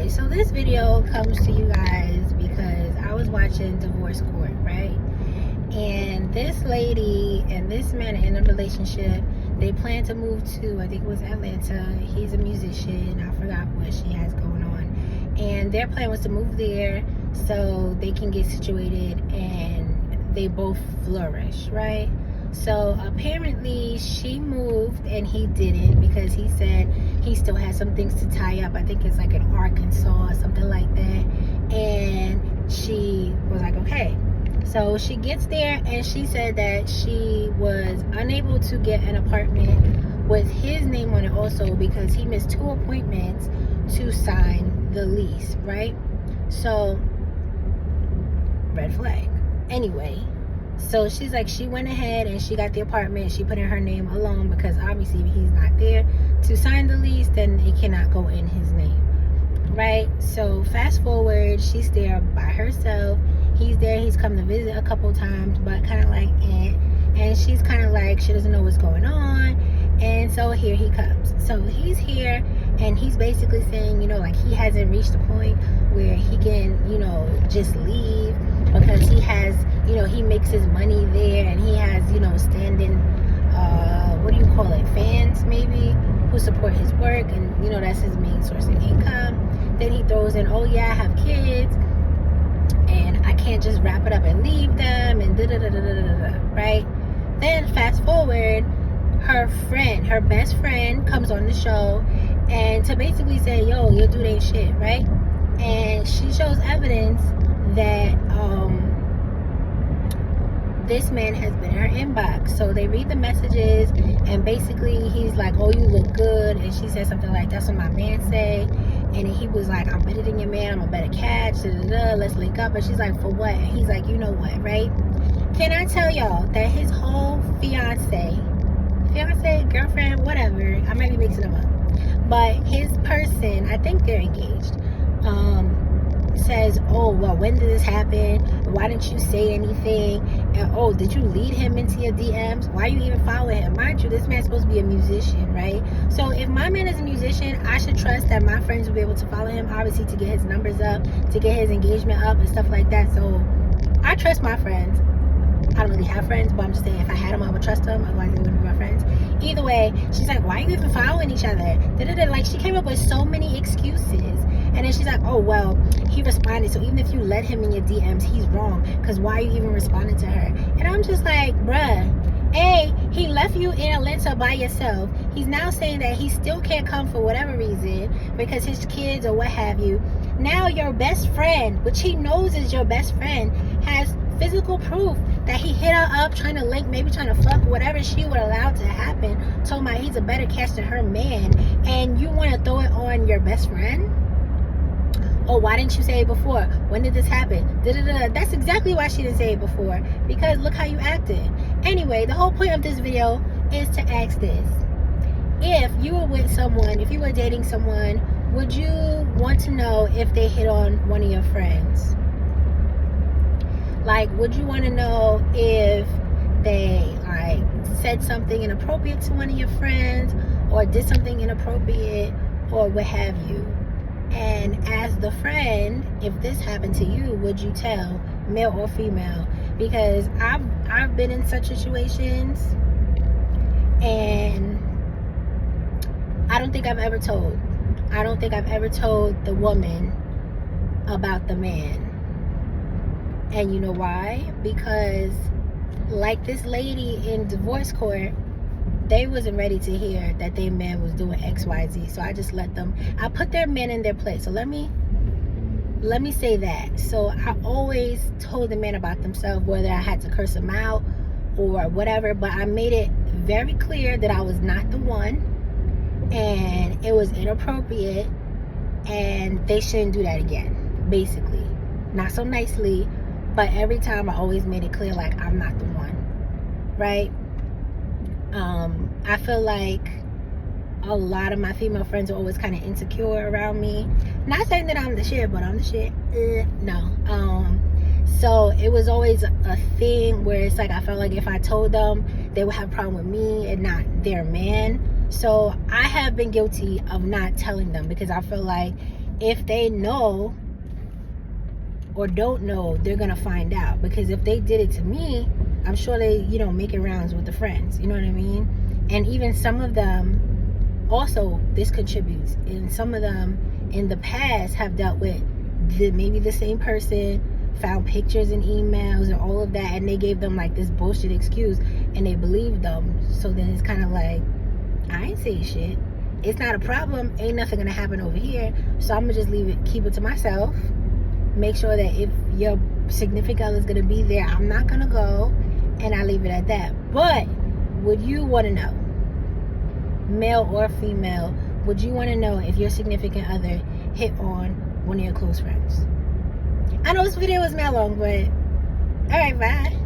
Anyway, so this video comes to you guys because I was watching Divorce Court, right? And this lady and this man are in a relationship. They plan to move to, I think it was Atlanta. He's a musician. I forgot what she has going on. And their plan was to move there so they can get situated and they both flourish, right? So apparently she moved and he didn't, because he said he still has some things to tie up. I think it's like in Arkansas or something like that. And she was like, okay. So she gets there and she said that she was unable to get an apartment with his name on it also because he missed 2 appointments to sign the lease, right? So red flag. Anyway, so she's like, she went ahead and she got the apartment. She put in her name alone because obviously if he's not there to sign the lease, then it cannot go in his name, right? So fast forward, she's there by herself. He's there, he's come to visit a couple times, but kind of like, and she's kind of like, she doesn't know what's going on. And so here he comes. So he's here and he's basically saying, you know, like he hasn't reached the point where he can, you know, just leave, because he has, you know, he makes his money there and he has, you know, standing, what do you call it, fans maybe, who support his work, and, you know, that's his main source of income. Then he throws in, oh yeah, I have kids and I can't just wrap it up and leave them, and right? Then fast forward, her friend, her best friend comes on the show and to basically say, yo, your dude ain't shit, right? And she shows evidence that this man has been in her inbox. So they read the messages and basically he's like, oh, you look good. And she said something like, that's what my man say. And he was like, I'm better than your man, I'm a better catch, let's link up. And she's like, for what? And he's like, you know what, right? Can I tell y'all that his whole fiance, girlfriend, whatever, I might be mixing them up, but his person, I think they're engaged, says, oh, well, when did this happen? Why didn't you say anything? And oh, did you lead him into your DMs? Why are you even following him? Mind you, this man's supposed to be a musician, right? So if my man is a musician, I should trust that my friends will be able to follow him, obviously, to get his numbers up, to get his engagement up and stuff like that. So I trust my friends. I don't really have friends, but I'm just saying, if I had them, I would trust them, otherwise they wouldn't be my friends. Either way, she's like, why are you even following each other? Like, she came up with so many excuses. And then she's like, oh, well, he responded, so even if you let him in your DMs, he's wrong, because why are you even responding to her? And I'm just like, bruh, A, he left you in Atlanta by yourself. He's now saying that he still can't come for whatever reason, because his kids or what have you. Now your best friend, which he knows is your best friend, has physical proof that he hit her up trying to link, maybe trying to fuck, whatever she would allow to happen, told my he's a better catch than her man, and you want to throw it on your best friend? Oh, why didn't you say it before? When did this happen? That's exactly why she didn't say it before, because look how you acted. Anyway, the whole point of this video is to ask this: if you were with someone, if you were dating someone, would you want to know if they hit on one of your friends? Like, would you want to know if they like said something inappropriate to one of your friends, or did something inappropriate, or what have you? And as the friend, if this happened to you, would you tell, male or female? Because I've been in such situations, and I don't think I've ever told the woman about the man. And you know why? Because like this lady in divorce court, they wasn't ready to hear that their man was doing XYZ. So I just I put their men in their place. So let me say that. So I always told the men about themselves, whether I had to curse them out or whatever, but I made it very clear that I was not the one, and it was inappropriate, and they shouldn't do that again, basically. Not so nicely, but every time I always made it clear, like, I'm not the one, right? I feel like a lot of my female friends are always kind of insecure around me. Not saying that I'm the shit, but I'm the shit. No. So it was always a thing where it's like I felt like if I told them, they would have a problem with me and not their man. So I have been guilty of not telling them, because I feel like if they know or don't know, they're gonna find out. Because if they did it to me, I'm sure they, make it rounds with the friends. You know what I mean? And even some of them, also, this contributes. And some of them in the past have dealt with maybe the same person, found pictures and emails and all of that, and they gave them like this bullshit excuse, and they believed them. So then it's kind of like, I ain't saying shit. It's not a problem. Ain't nothing gonna happen over here. So I'm gonna just keep it to myself. Make sure that if your significant other is gonna be there, I'm not gonna go, and I leave it at that. But would you want to know, male or female, would you want to know if your significant other hit on one of your close friends? I know this video was mad long, but all right, bye.